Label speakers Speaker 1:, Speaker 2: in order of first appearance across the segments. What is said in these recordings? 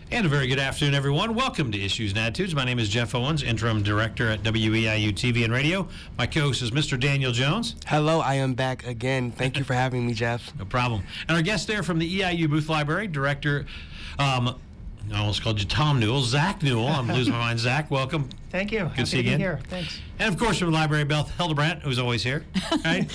Speaker 1: And a very good afternoon, everyone. Welcome to Issues and Attitudes. My name is Jeff Owens, Interim Director at WEIU TV and Radio. My co-host is Mr. Daniel Jones.
Speaker 2: Hello, I am back again. Thank you for having me, Jeff.
Speaker 1: No problem. And our guest there from the EIU Booth Library, Director, I almost called you Tom Newell, Zach Newell. I'm losing my mind. Zach, welcome.
Speaker 3: Thank you.
Speaker 1: Good to see you again.
Speaker 3: Here. Thanks.
Speaker 1: And of course from the library, Beth Heldebrandt, who's always here. Right?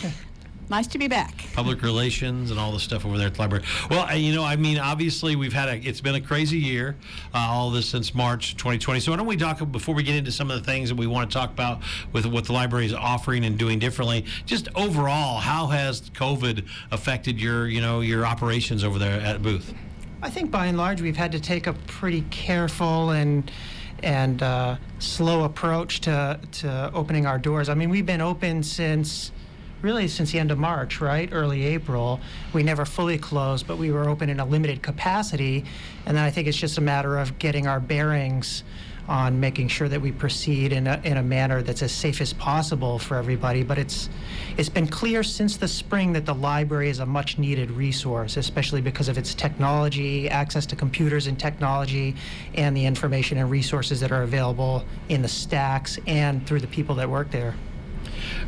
Speaker 4: Nice to be back.
Speaker 1: Public relations and all the stuff over there at the library. Well, obviously it's been a crazy year, all this since March 2020. So why don't we talk, before we get into some of the things that we want to talk about with what the library is offering and doing differently, just overall, how has COVID affected your operations over there at Booth?
Speaker 3: I think by and large we've had to take a pretty careful and slow approach to opening our doors. I mean, we've been open since the end of March, right? Early April. We never fully closed, but we were open in a limited capacity. And then I think it's just a matter of getting our bearings on making sure that we proceed in a manner that's as safe as possible for everybody. But it's been clear since the spring that the library is a much needed resource, especially because of its technology, access to computers and technology, and the information and resources that are available in the stacks and through the people that work there.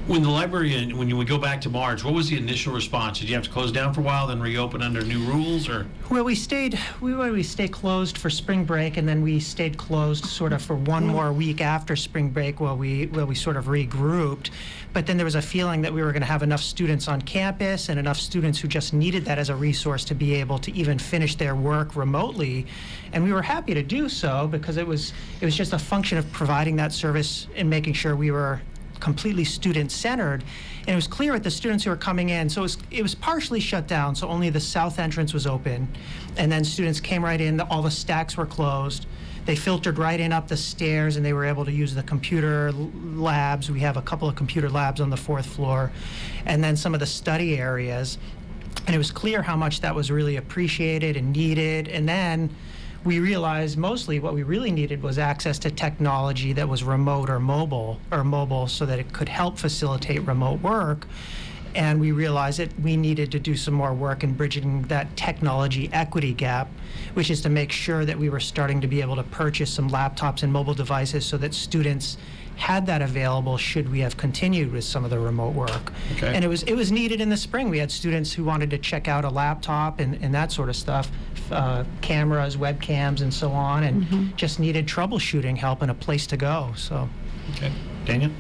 Speaker 1: When the library, when you would go back to March, what was the initial response? Did you have to close down for a while, then reopen under new rules, or?
Speaker 3: Well, we stayed closed for spring break, and then we stayed closed sort of for one more week after spring break while we sort of regrouped. But then there was a feeling that we were going to have enough students on campus and enough students who just needed that as a resource to be able to even finish their work remotely. And we were happy to do so because it was just a function of providing that service and making sure we were completely student-centered, and it was clear at the students who were coming in. So it was partially shut down, so only the south entrance was open, and then students came right in. All the stacks were closed. They filtered right in up the stairs, and they were able to use the computer labs. We have a couple of computer labs on the 4th floor, and then some of the study areas. And it was clear how much that was really appreciated and needed. And then we realized mostly what we really needed was access to technology that was remote or mobile so that it could help facilitate remote work. And we realized that we needed to do some more work in bridging that technology equity gap, which is to make sure that we were starting to be able to purchase some laptops and mobile devices so that students had that available should we have continued with some of the remote work.
Speaker 1: Okay.
Speaker 3: And it was needed in the spring. We had students who wanted to check out a laptop and that sort of stuff, cameras, webcams, and so on, and just needed troubleshooting help and a place to go. So.
Speaker 1: Okay. Daniel?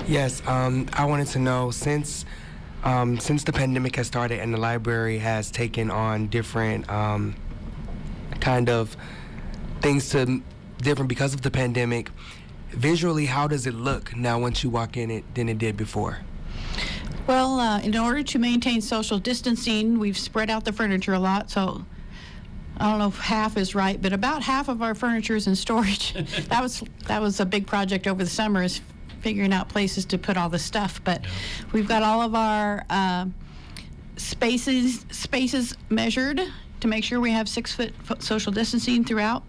Speaker 2: Yes, I wanted to know, since the pandemic has started and the library has taken on different kind of things different because of the pandemic, visually, how does it look now once you walk in it than it did before?
Speaker 4: Well, in order to maintain social distancing, we've spread out the furniture a lot, so I don't know if half is right, but about half of our furniture is in storage. That was a big project over the summer, is figuring out places to put all the stuff. But we've got all of our spaces measured to make sure we have 6-foot social distancing throughout.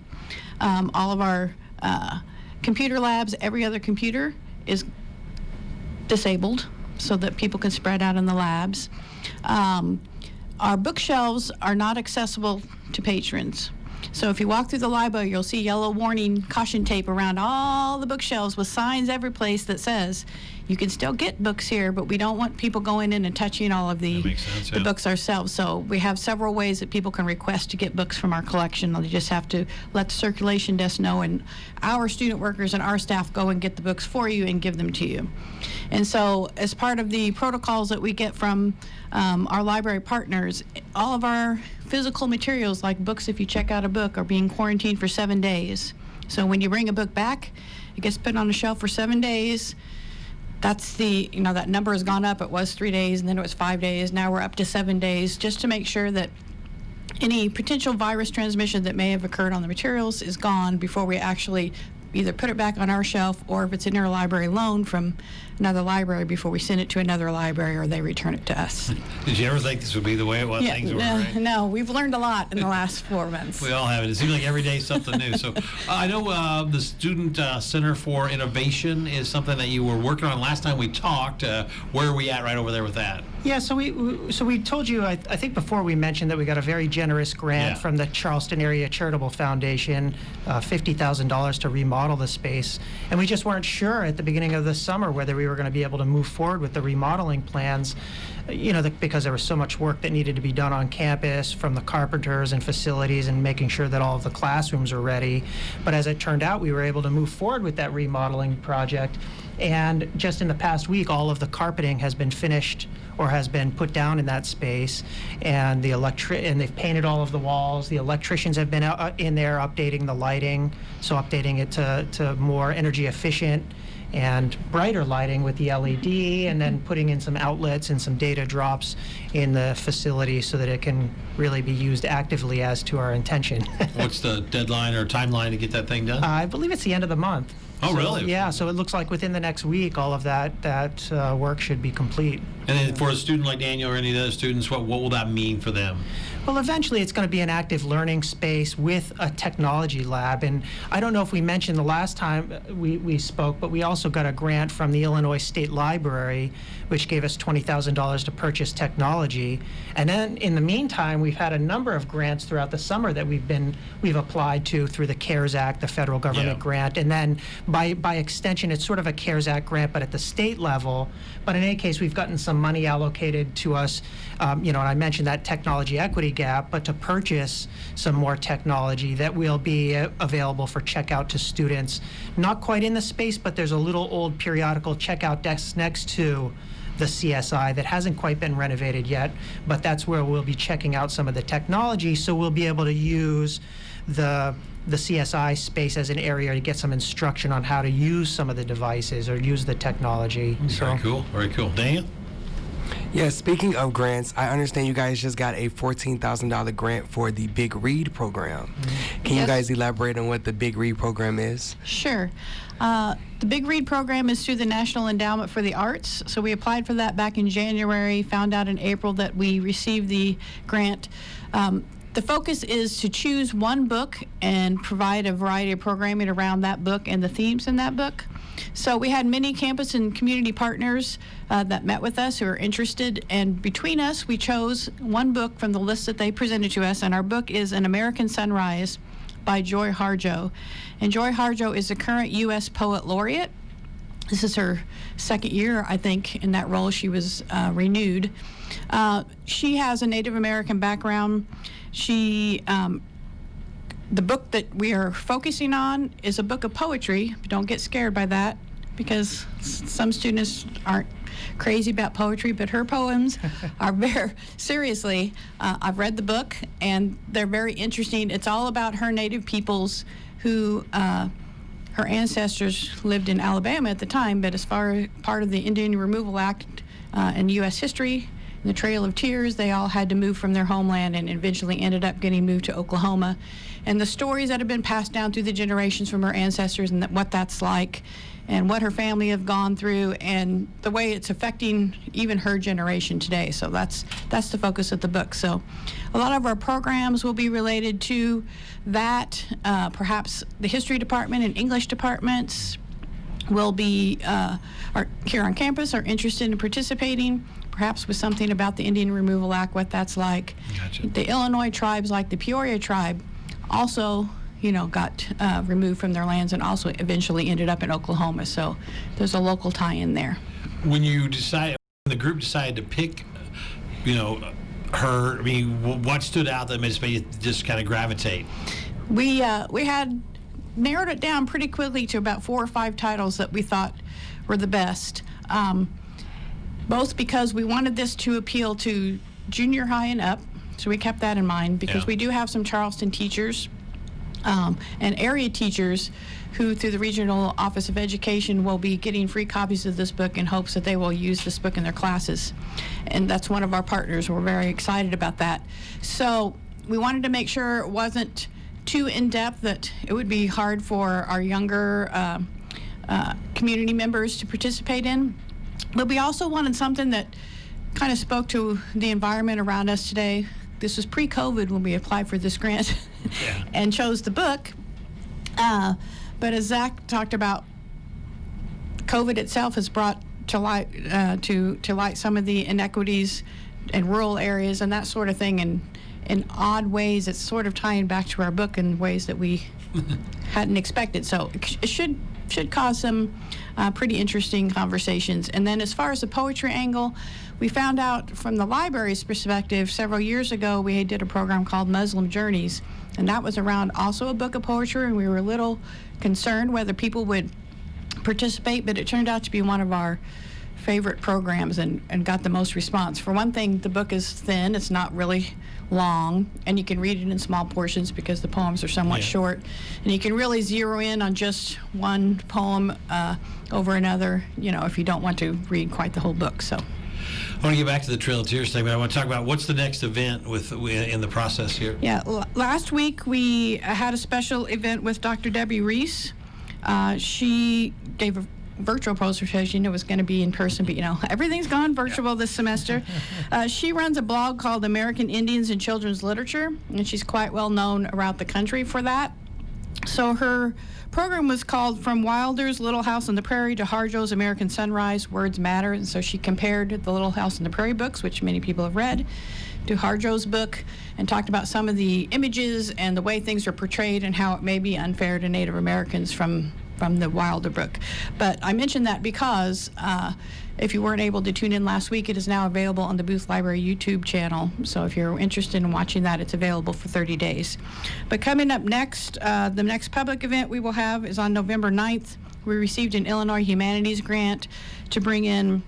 Speaker 4: All of our computer labs, every other computer is disabled so that people can spread out in the labs. Our bookshelves are not accessible to patrons. So if you walk through the library, you'll see yellow warning caution tape around all the bookshelves with signs every place that says you can still get books here, but we don't want people going in and touching all of the books ourselves. So we have several ways that people can request to get books from our collection. They just have to let the circulation desk know, and our student workers and our staff go and get the books for you and give them to you. And so as part of the protocols that we get from our library partners, all of our physical materials, like books, if you check out a book, are being quarantined for 7 days. So when you bring a book back, it gets put on a shelf for 7 days. That's that number has gone up. It was 3 days, and then it was 5 days. Now we're up to 7 days, just to make sure that any potential virus transmission that may have occurred on the materials is gone before we actually either put it back on our shelf, or if it's in our library loan from another library, before we send it to another library or they return it to us.
Speaker 1: Did you ever think this would be the way it was? Things were, right?
Speaker 4: No, we've learned a lot in the last 4 months.
Speaker 1: We all have it. It seems like every day is something new. So I know the Student Center for Innovation is something that you were working on last time we talked. Where are we at right over there with that?
Speaker 3: Yeah, so we told you, I think before we mentioned that we got a very generous grant from the Charleston Area Charitable Foundation, $50,000 to remodel the space. And we just weren't sure at the beginning of the summer whether we were going to be able to move forward with the remodeling plans, because there was so much work that needed to be done on campus from the carpenters and facilities and making sure that all of the classrooms are ready. But as it turned out, we were able to move forward with that remodeling project. And just in the past week, all of the carpeting has been finished or has been put down in that space, and they've painted all of the walls. The electricians have been in there updating the lighting, so updating it to more energy efficient and brighter lighting with the LED, and then putting in some outlets and some data drops in the facility so that it can really be used actively as to our intention.
Speaker 1: What's the deadline or timeline to get that thing done?
Speaker 3: I believe it's the end of the month.
Speaker 1: Oh,
Speaker 3: So,
Speaker 1: really?
Speaker 3: Yeah, so it looks like within the next week, all of that work should be complete.
Speaker 1: And then for a student like Daniel or any of the other students, what will that mean for them?
Speaker 3: Well, eventually it's going to be an active learning space with a technology lab. And I don't know if we mentioned the last time we spoke, but we also got a grant from the Illinois State Library, which gave us $20,000 to purchase technology. And then in the meantime, we've had a number of grants throughout the summer that we've applied to through the CARES Act, the federal government grant. And then by extension, it's sort of a CARES Act grant, but at the state level. But in any case, we've gotten some money allocated to us, and I mentioned that technology equity gap, but to purchase some more technology that will be available for checkout to students. Not quite in the space, but there's a little old periodical checkout desk next to the CSI that hasn't quite been renovated yet, but that's where we'll be checking out some of the technology, so we'll be able to use the CSI space as an area to get some instruction on how to use some of the devices or use the technology.
Speaker 1: Very cool. Very cool. Daniel?
Speaker 2: Yeah, speaking of grants, I understand you guys just got a $14,000 grant for the Big Read program. Can you guys elaborate on what the Big Read program is?
Speaker 4: Sure. The Big Read program is through the National Endowment for the Arts. So we applied for that back in January, found out in April that we received the grant. The focus is to choose one book and provide a variety of programming around that book and the themes in that book. So we had many campus and community partners that met with us who are interested, and between us, we chose one book from the list that they presented to us, and our book is An American Sunrise by Joy Harjo. And Joy Harjo is the current U.S. Poet Laureate. This is her second year, I think, in that role. She was renewed. She has a Native American background. The book that we are focusing on is a book of poetry. Don't get scared by that, because some students aren't crazy about poetry, but her poems are very, seriously, I've read the book, and they're very interesting. It's all about her native peoples who, her ancestors lived in Alabama at the time, but as far as part of the Indian Removal Act in U.S. history, the Trail of Tears, they all had to move from their homeland and eventually ended up getting moved to Oklahoma. And the stories that have been passed down through the generations from her ancestors, and what that's like, and what her family have gone through, and the way it's affecting even her generation today. So that's the focus of the book. So a lot of our programs will be related to that. Perhaps the history department and English departments will be are here on campus, are interested in participating, perhaps with something about the Indian Removal Act, what that's like.
Speaker 1: Gotcha.
Speaker 4: The Illinois tribes, like the Peoria tribe, also got removed from their lands and also eventually ended up in Oklahoma. So there's a local tie-in there.
Speaker 1: When the group decided to pick, her, what stood out that made you just kind of gravitate?
Speaker 4: We had narrowed it down pretty quickly to about 4 or 5 titles that we thought were the best. Both because we wanted this to appeal to junior high and up, so we kept that in mind, because we do have some Charleston teachers and area teachers who, through the Regional Office of Education, will be getting free copies of this book in hopes that they will use this book in their classes. And that's one of our partners. We're very excited about that. So we wanted to make sure it wasn't too in-depth, that it would be hard for our younger community members to participate in. But we also wanted something that kind of spoke to the environment around us today. This was pre-COVID when we applied for this grant and chose the book. But as Zach talked about, COVID itself has brought light some of the inequities in rural areas and that sort of thing, and in odd ways. It's sort of tying back to our book in ways that we hadn't expected. So it should cause some pretty interesting conversations. And then as far as the poetry angle, we found out from the library's perspective several years ago, we did a program called Muslim Journeys, and that was around also a book of poetry, and we were a little concerned whether people would participate, but it turned out to be one of our favorite programs and got the most response. For one thing, the book is thin, it's not really long, and you can read it in small portions because the poems are somewhat short, and you can really zero in on just one poem over another, if you don't want to read quite the whole book. So
Speaker 1: I want to get back to the Trail of Tears thing, but I want to talk about what's the next event in the process here.
Speaker 4: Yeah, last week we had a special event with Dr. Debbie Reese. She gave a virtual presentation. It was going to be in person, but everything's gone virtual this semester. She runs a blog called American Indians in Children's Literature, and she's quite well known around the country for that. So her program was called From Wilder's Little House on the Prairie to Harjo's American Sunrise, Words Matter. And so she compared the Little House on the Prairie books, which many people have read, to Harjo's book, and talked about some of the images and the way things are portrayed and how it may be unfair to Native Americans from the Wilder book. But I mentioned that because if you weren't able to tune in last week, it is now available on the Booth Library YouTube channel. So if you're interested in watching that, it's available for 30 days. But coming up next, the next public event we will have is on November 9th. We received an Illinois Humanities grant to bring in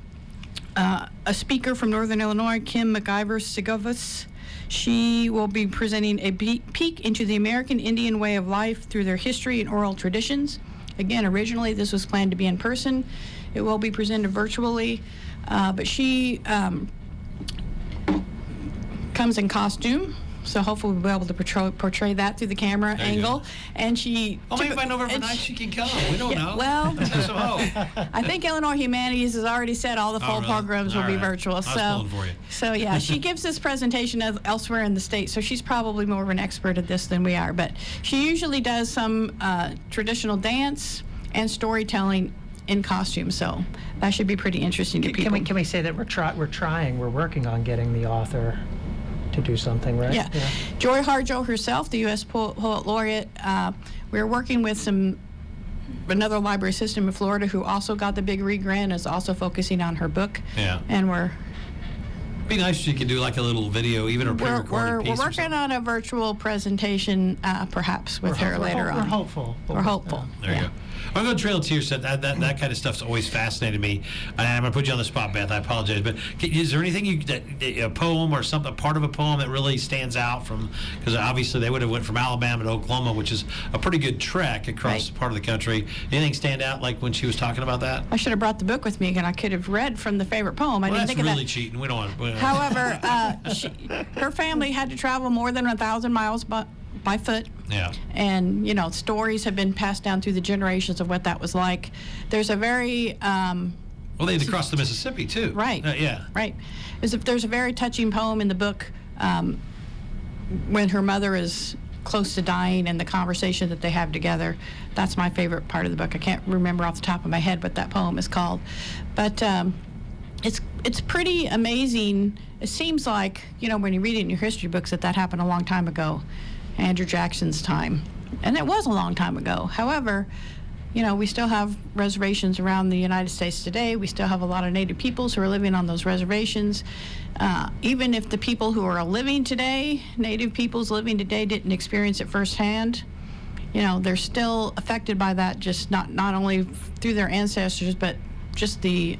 Speaker 4: a speaker from Northern Illinois, Kim McIver-Segovas. She will be presenting a peek into the American Indian way of life through their history and oral traditions. Again, originally this was planned to be in person. It will be presented virtually, but she comes in costume, so hopefully we'll be able to portray that through the camera angle. And she...
Speaker 1: Well, maybe by November 9th she can come. We don't know.
Speaker 4: Well,
Speaker 1: Let's have some hope.
Speaker 4: I think Illinois Humanities has already said all the fall
Speaker 1: really?
Speaker 4: programs will be virtual.
Speaker 1: I was pulling for you.
Speaker 4: So yeah, she gives this presentation elsewhere in the state, so she's probably more of an expert at this than we are. But she usually does some traditional dance and storytelling in costume, so that should be pretty interesting to people.
Speaker 3: Can we say that we're working on getting the author to do something, right?
Speaker 4: Yeah. Joy Harjo herself, the U.S. Poet Laureate. We're working with another library system in Florida who also got the big Reed grant, is also focusing on her book.
Speaker 1: Yeah.
Speaker 4: And
Speaker 1: It'd be nice if you could do like a little video, even a pre-recorded piece.
Speaker 4: We're working on a virtual presentation, perhaps with her later on.
Speaker 3: We're hopeful.
Speaker 4: We're hopeful.
Speaker 1: There you go. I'm going to Trail of Tears. That kind of stuff's always fascinated me. And I'm going to put you on the spot, Beth. I apologize, but is there anything a poem or something, a part of a poem that really stands out from? Because obviously they would have went from Alabama to Oklahoma, which is a pretty good trek across part of the country. Anything stand out like when she was talking about that?
Speaker 4: I should have brought the book with me, and I could have read from the favorite poem. I didn't think of that.
Speaker 1: That's really cheating. We don't want.
Speaker 4: However, her family had to travel more than 1,000 miles by foot.
Speaker 1: Yeah.
Speaker 4: And, stories have been passed down through the generations of what that was like. There's a very...
Speaker 1: well, they had to cross the Mississippi, too.
Speaker 4: Right.
Speaker 1: Yeah.
Speaker 4: Right. There's a very touching poem in the book when her mother is close to dying and the conversation that they have together. That's my favorite part of the book. I can't remember off the top of my head what that poem is called. But it's pretty amazing. It seems like, when you read it in your history books that happened a long time ago. Andrew Jackson's time. And it was a long time ago. However, we still have reservations around the United States today. We still have a lot of Native peoples who are living on those reservations. Even if the people who are living today, Native peoples living today, didn't experience it firsthand, they're still affected by that, just not only through their ancestors, but just the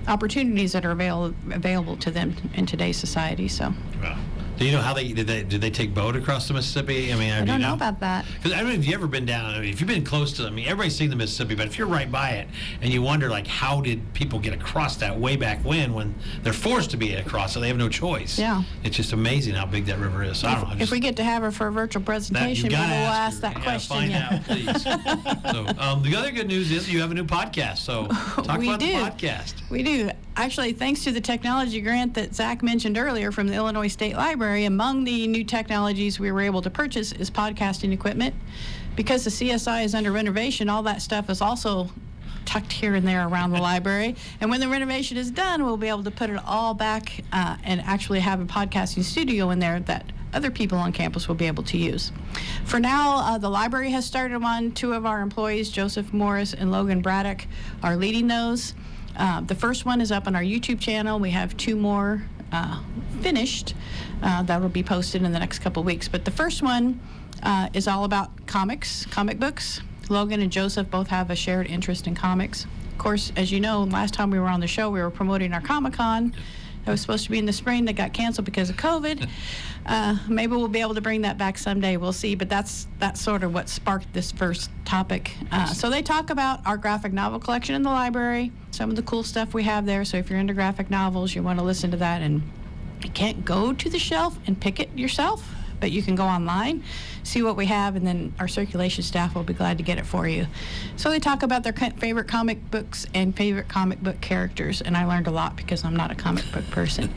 Speaker 4: opportunities that are available to them in today's society. So.
Speaker 1: Wow. Do you know how did they take boat across the Mississippi?
Speaker 4: I don't know about that.
Speaker 1: Because I don't know if you've ever been down. If you've been close to everybody's seen the Mississippi, but if you're right by it and you wonder how did people get across that way back when they're forced to be across, so they have no choice.
Speaker 4: Yeah.
Speaker 1: It's just amazing how big that river is. So I don't know.
Speaker 4: If we get to have her for a virtual presentation, maybe we'll ask that question.
Speaker 1: Find out, please. So the other good news is you have a new podcast. So talk about the podcast.
Speaker 4: We do. Actually, thanks to the technology grant that Zach mentioned earlier from the Illinois State Library, among the new technologies we were able to purchase is podcasting equipment. Because the CSI is under renovation, all that stuff is also tucked here and there around the library. And when the renovation is done, we'll be able to put it all back and actually have a podcasting studio in there that other people on campus will be able to use. For now, the library has started one. 2 of our employees, Joseph Morris and Logan Braddock, are leading those. The first one is up on our YouTube channel. We have 2 more finished that will be posted in the next couple weeks. But the first one is all about comic books. Logan and Joseph both have a shared interest in comics. Of course, as you know, last time we were on the show, we were promoting our Comic-Con. That was supposed to be in the spring. That got canceled because of COVID. Maybe we'll be able to bring that back someday. We'll see. But that's sort of what sparked this first topic. So they talk about our graphic novel collection in the library, some of the cool stuff we have there. So if you're into graphic novels, you want to listen to that. And you can't go to the shelf and pick it yourself, but you can go online, see what we have, and then our circulation staff will be glad to get it for you. So they talk about their favorite comic books and favorite comic book characters, and I learned a lot because I'm not a comic book person.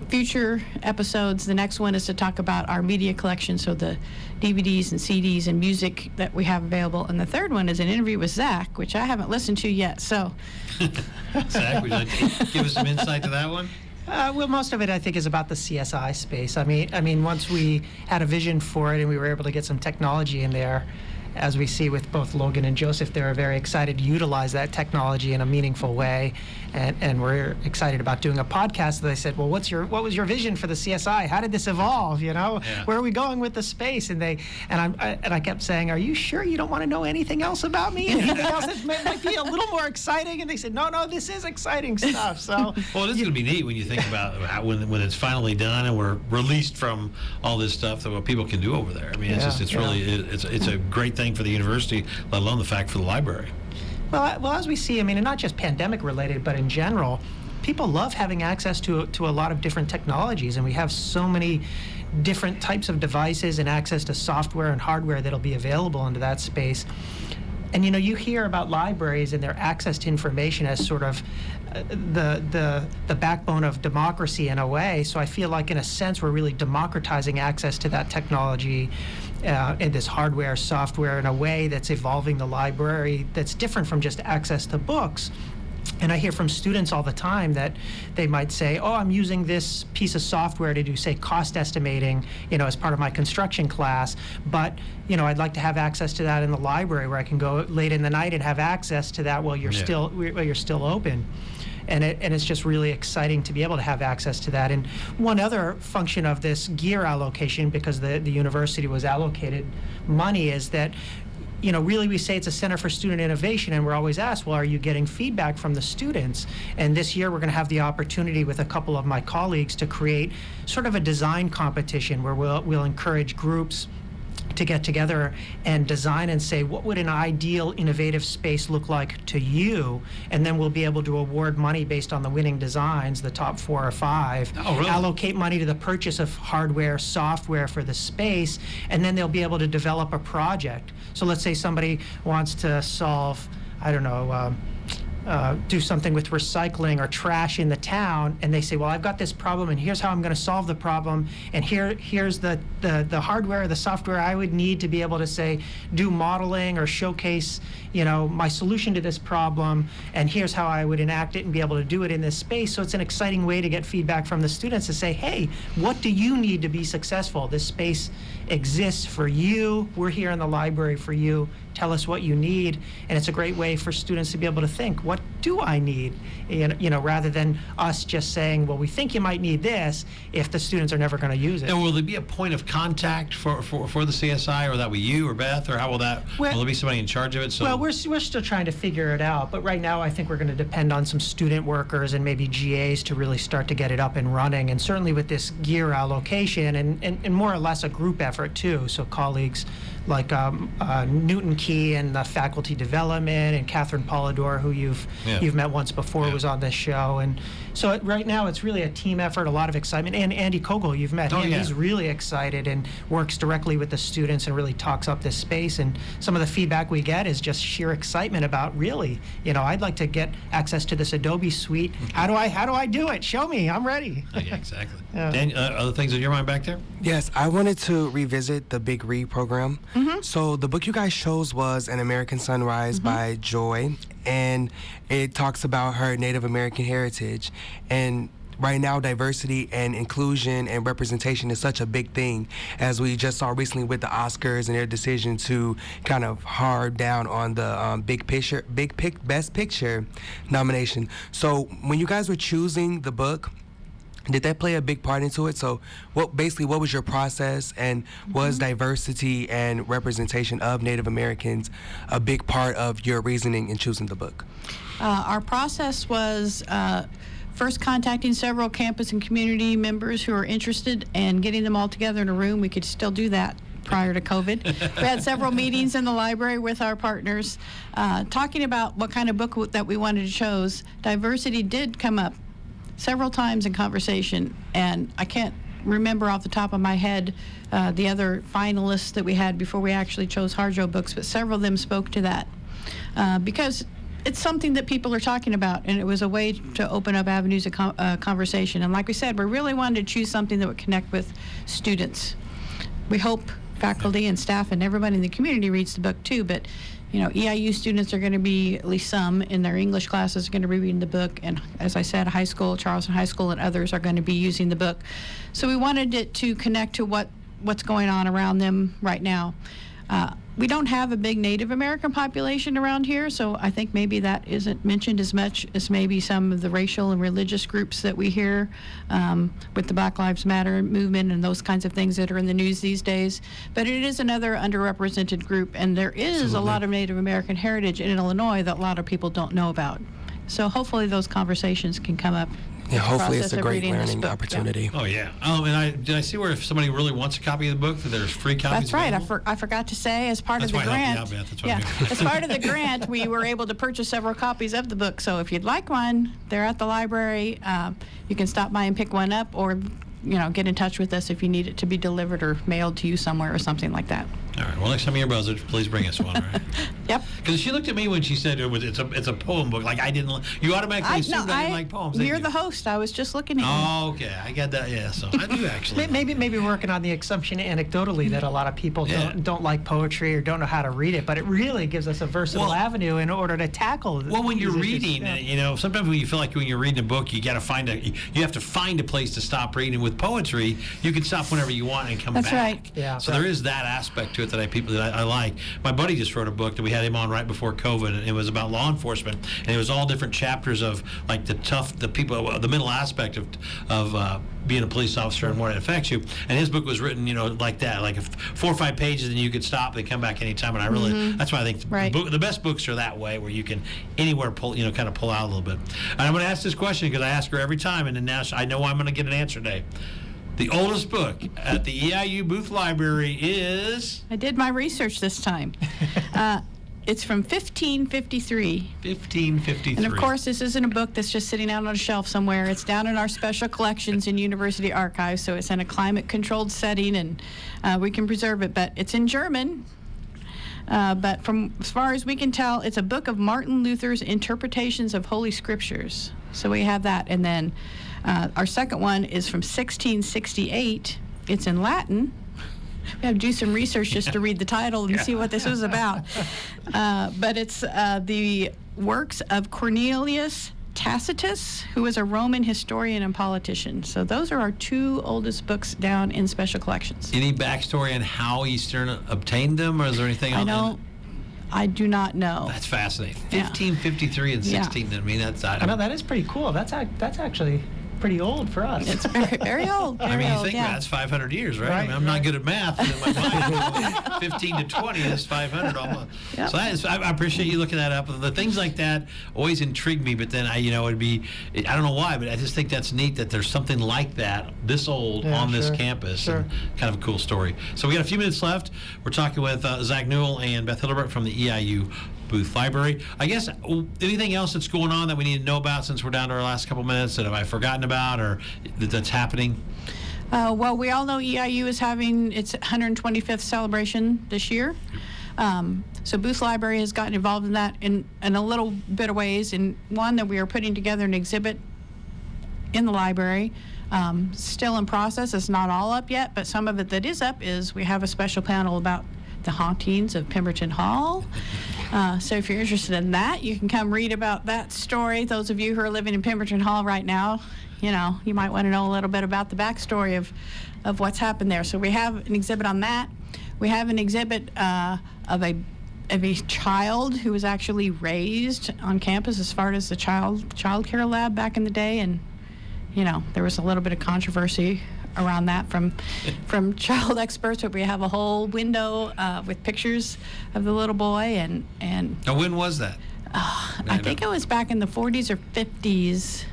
Speaker 4: Future episodes, the next one is to talk about our media collection, so the DVDs and CDs and music that we have available. And the third one is an interview with Zach, which I haven't listened to yet. So,
Speaker 1: Zach, would you like to give us some insight to that one?
Speaker 3: Well, most of it, I think, is about the CSI space. I mean, once we had a vision for it and we were able to get some technology in there, as we see with both Logan and Joseph, they were very excited to utilize that technology in a meaningful way, and we're excited about doing a podcast. They said, "Well, what was your vision for the CSI? How did this evolve? You know, where are we going with the space?" And I kept saying, "Are you sure you don't want to know anything else about me? Anything else that might be a little more exciting?" And they said, "No, this is exciting stuff." So,
Speaker 1: well, it's going to be neat when you think about when it's finally done and we're released from all this stuff that what people can do over there. I mean, it's a great thing for the university, let alone the fact for the library.
Speaker 3: Well, as we see, I mean, and not just pandemic related, but in general, people love having access to a lot of different technologies, and we have so many different types of devices and access to software and hardware that'll be available into that space. And you hear about libraries and their access to information as sort of the backbone of democracy in a way. So I feel like, in a sense, we're really democratizing access to that technology and this hardware, software, in a way that's evolving the library that's different from just access to books. And I hear from students all the time that they might say, "Oh, I'm using this piece of software to do, say, cost estimating, as part of my construction class, but, I'd like to have access to that in the library where I can go late in the night and have access to that while you're still open." And it's just really exciting to be able to have access to that. And one other function of this gear allocation, because the university was allocated money, is that really we say it's a center for student innovation, and we're always asked, well, are you getting feedback from the students? And this year we're going to have the opportunity with a couple of my colleagues to create sort of a design competition where we'll encourage groups to get together and design and say, what would an ideal innovative space look like to you? And then we'll be able to award money based on the winning designs, the top 4 or 5.
Speaker 1: Oh, really?
Speaker 3: Allocate money to the purchase of hardware, software for the space, and then they'll be able to develop a project. So let's say somebody wants to solve, I don't know, do something with recycling or trash in the town, and they say, well, I've got this problem, and here's how I'm going to solve the problem, and here's the hardware or the software I would need to be able to, say, do modeling or showcase, my solution to this problem, and here's how I would enact it and be able to do it in this space. So it's an exciting way to get feedback from the students to say, hey, what do you need to be successful? This space exists for you. We're here in the library for you. Tell us what you need. And it's a great way for students to be able to think, what do I need? Rather than us just saying, well, we think you might need this, if the students are never going to use it.
Speaker 1: And will there be a point of contact for the CSI, or that be you or Beth, or how will that, will there be somebody in charge of it? So,
Speaker 3: well, we're still trying to figure it out, but right now I think we're going to depend on some student workers and maybe GAs to really start to get it up and running. And certainly with this gear allocation and more or less a group effort too, so colleagues like Newton Key and the faculty development, and Catherine Polidor, who you've met once before, was on this show. And so right now it's really a team effort, a lot of excitement. And Andy Kogel, you've met him. He's really excited and works directly with the students and really talks up this space. And some of the feedback we get is just sheer excitement about, really, I'd like to get access to this Adobe suite. How do I do it? Show me. I'm ready.
Speaker 1: Yeah, exactly. Dan, other things in your mind back there?
Speaker 2: Yes, I wanted to revisit the Big Read program. So the book you guys chose was An American Sunrise by Joy, and it talks about her Native American heritage. And right now, diversity and inclusion and representation is such a big thing, as we just saw recently with the Oscars and their decision to kind of hard down on the Best Picture nomination. So when you guys were choosing the book, did that play a big part into it? So what was your process, and was diversity and representation of Native Americans a big part of your reasoning in choosing the book?
Speaker 4: Our process was first contacting several campus and community members who are interested and getting them all together in a room. We could still do that prior to COVID. We had several meetings in the library with our partners talking about what kind of book that we wanted to choose. Diversity did come up several times in conversation, and I can't remember off the top of my head the other finalists that we had before we actually chose Harjo books, but several of them spoke to that because it's something that people are talking about, and it was a way to open up avenues of conversation. And like we said, we really wanted to choose something that would connect with students. We hope faculty and staff and everybody in the community reads the book too, but EIU students are going to be, at least some in their English classes, are going to be reading the book, and as I said, high school, Charleston High School, and others are going to be using the book. So we wanted it to connect to what's going on around them right now. We don't have a big Native American population around here, so I think maybe that isn't mentioned as much as maybe some of the racial and religious groups that we hear with the Black Lives Matter movement and those kinds of things that are in the news these days. But it is another underrepresented group, and there is a lot of Native American heritage in Illinois that a lot of people don't know about. So hopefully those conversations can come up.
Speaker 2: Yeah, hopefully it's a great learning opportunity.
Speaker 1: Yeah. Oh, yeah. And did I see where if somebody really wants a copy of the book, that there's free copies
Speaker 4: That's right.
Speaker 1: available?
Speaker 4: I forgot to say, as part of the grant, as part of the grant, we were able to purchase several copies of the book. So if you'd like one, they're at the library. You can stop by and pick one up, or get in touch with us if you need it to be delivered or mailed to you somewhere or something like that.
Speaker 1: All right. Well, next time you're in Buzzard, please bring us one. All right.
Speaker 4: Yep.
Speaker 1: Because she looked at me when she said it's a poem book. Like I didn't. You automatically assumed I didn't like poems.
Speaker 4: You're the host. I was just looking at you.
Speaker 1: Oh, okay. I got that. Yeah. So I do actually.
Speaker 3: Maybe working on the assumption anecdotally that a lot of people don't like poetry or don't know how to read it, but it really gives us a versatile avenue in order to tackle.
Speaker 1: Well, when you're reading, sometimes when you feel like when you're reading a book, you have to find a place to stop reading. With poetry, you can stop whenever you want and come back.
Speaker 4: That's right.
Speaker 3: Yeah.
Speaker 1: So there is that aspect to it that I like. My buddy just wrote a book that we had him on right before COVID, and it was about law enforcement, and it was all different chapters of like the middle aspect of being a police officer and what it affects you. And his book was written, like that, like 4 or 5 pages, and you could stop and come back anytime. And I really, that's why I think the best books are that way, where you can anywhere pull, kind of pull out a little bit. And I'm going to ask this question because I ask her every time, and then now I know I'm going to get an answer today. The oldest book at the EIU Booth Library is?
Speaker 4: I did my research this time. It's from 1553.
Speaker 1: 1553.
Speaker 4: And of course, this isn't a book that's just sitting out on a shelf somewhere. It's down in our special collections in university archives, so it's in a climate-controlled setting, and we can preserve it. But it's in German. But from as far as we can tell, it's a book of Martin Luther's interpretations of Holy Scriptures. So we have that. And then our second one is from 1668. It's in Latin. We have to do some research just to read the title and see what this was about. But it's the works of Cornelius Tacitus, who was a Roman historian and politician. So those are our 2 oldest books down in special collections.
Speaker 1: Any backstory on how Eastern obtained them, or is there anything else?
Speaker 4: I do not know.
Speaker 1: That's fascinating. 1553 and 16.
Speaker 3: Yeah.
Speaker 1: I mean, that's.
Speaker 3: I know that is pretty cool. That's actually pretty old for us.
Speaker 4: It's very old.
Speaker 1: I mean, you think about it, that's 500 years, right? I mean, I'm not good at math, but in my mind, 15 to 20 is 500 almost. Yep. So I appreciate you looking that up. The things like that always intrigue me, but then I don't know why, but I just think that's neat that there's something like that this old on this campus.
Speaker 3: Sure.
Speaker 1: And kind of a cool story. So we got a few minutes left. We're talking with Zach Newell and Beth Heldebrandt from the EIU Booth Library. I guess anything else that's going on that we need to know about since we're down to our last couple minutes that have I forgotten about or that's happening?
Speaker 4: Well, we all know EIU is having its 125th celebration this year. So Booth Library has gotten involved in that in a little bit of ways. In one, that we are putting together an exhibit in the library. Still in process. It's not all up yet, but some of it that is up is we have a special panel about the hauntings of Pemberton Hall. So if you're interested in that, you can come read about that story. Those of you who are living in Pemberton Hall right now, you might want to know a little bit about the backstory of what's happened there. So we have an exhibit on that. We have an exhibit of a child who was actually raised on campus as far as the child care lab back in the day, and there was a little bit of controversy around that from child experts, but we have a whole window with pictures of the little boy and
Speaker 1: Now, when was that?
Speaker 4: I think it was back in the 40s or 50s,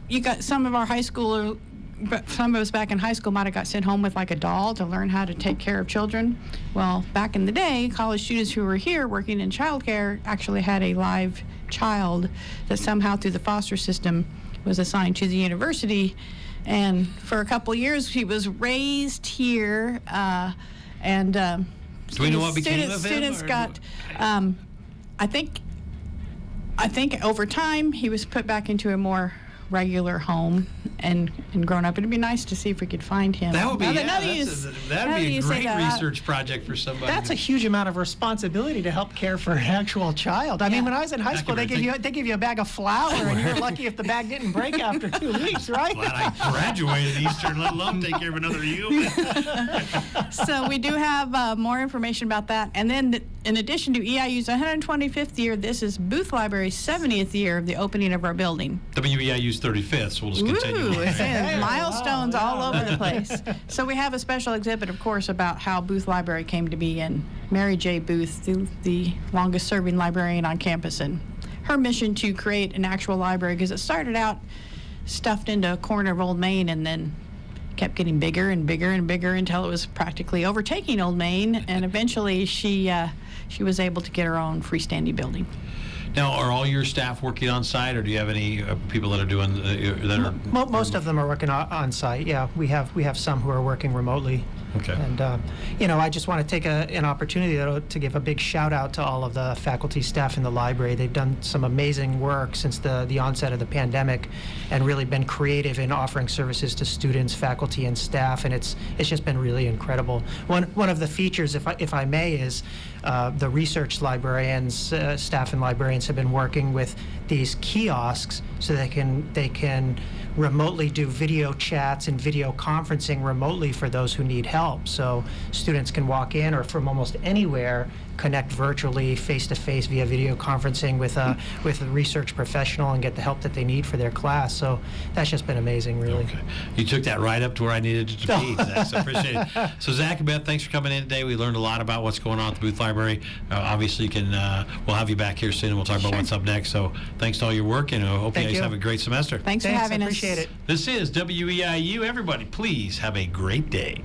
Speaker 4: you got some of our high schooler. But some of us back in high school might have got sent home with like a doll to learn how to take care of children. Well, back in the day, college students who were here working in childcare actually had a live child that somehow through the foster system was assigned to the university. And for a couple years, he was raised here.
Speaker 1: Do we know what became of him?
Speaker 4: Students got, I think over time, he was put back into a more regular home and grown up. It'd be nice to see if we could find him.
Speaker 1: That would be,
Speaker 4: That'd
Speaker 1: be a great research project for somebody.
Speaker 3: That's a huge amount of responsibility to help care for an actual child. I mean, when I was in high school, they give you a bag of flour, and you're lucky if the bag didn't break after 2 weeks, right?
Speaker 1: Glad I graduated Eastern, let alone take care of another human.
Speaker 4: So we do have more information about that. And then in addition to EIU's 125th year, this is Booth Library's 70th year of the opening of our building.
Speaker 1: WEIU's 35th, so we'll just continue.
Speaker 4: Ooh, milestones all over the place. So we have a special exhibit, of course, about how Booth Library came to be, and Mary J. Booth, the longest-serving librarian on campus, and her mission to create an actual library, because it started out stuffed into a corner of Old Main and then kept getting bigger and bigger and bigger until it was practically overtaking Old Main, and eventually she was able to get her own freestanding building.
Speaker 1: Now, are all your staff working on site, or do you have any people that are doing
Speaker 3: Most of them are working on site. Yeah, we have some who are working remotely.
Speaker 1: Okay.
Speaker 3: And I just want to take an opportunity to give a big shout out to all of the faculty, staff in the library. They've done some amazing work since the onset of the pandemic, and really been creative in offering services to students, faculty, and staff. And it's just been really incredible. One of the features, if I may, is the research librarians, staff and librarians have been working with these kiosks so they can remotely do video chats and video conferencing remotely for those who need help. So students can walk in or from almost anywhere connect virtually, face-to-face via video conferencing with a research professional and get the help that they need for their class. So that's just been amazing, really.
Speaker 1: Okay. You took that right up to where I needed it to be, Zach, so I appreciate it. So Zach and Beth, thanks for coming in today. We learned a lot about what's going on at the Booth Library. Obviously, we'll have you back here soon, and we'll talk about what's up next. So thanks to all your work, and I hope you guys have a great semester.
Speaker 4: Thanks for having us.
Speaker 3: Appreciate it.
Speaker 1: This is WEIU. Everybody, please have a great day.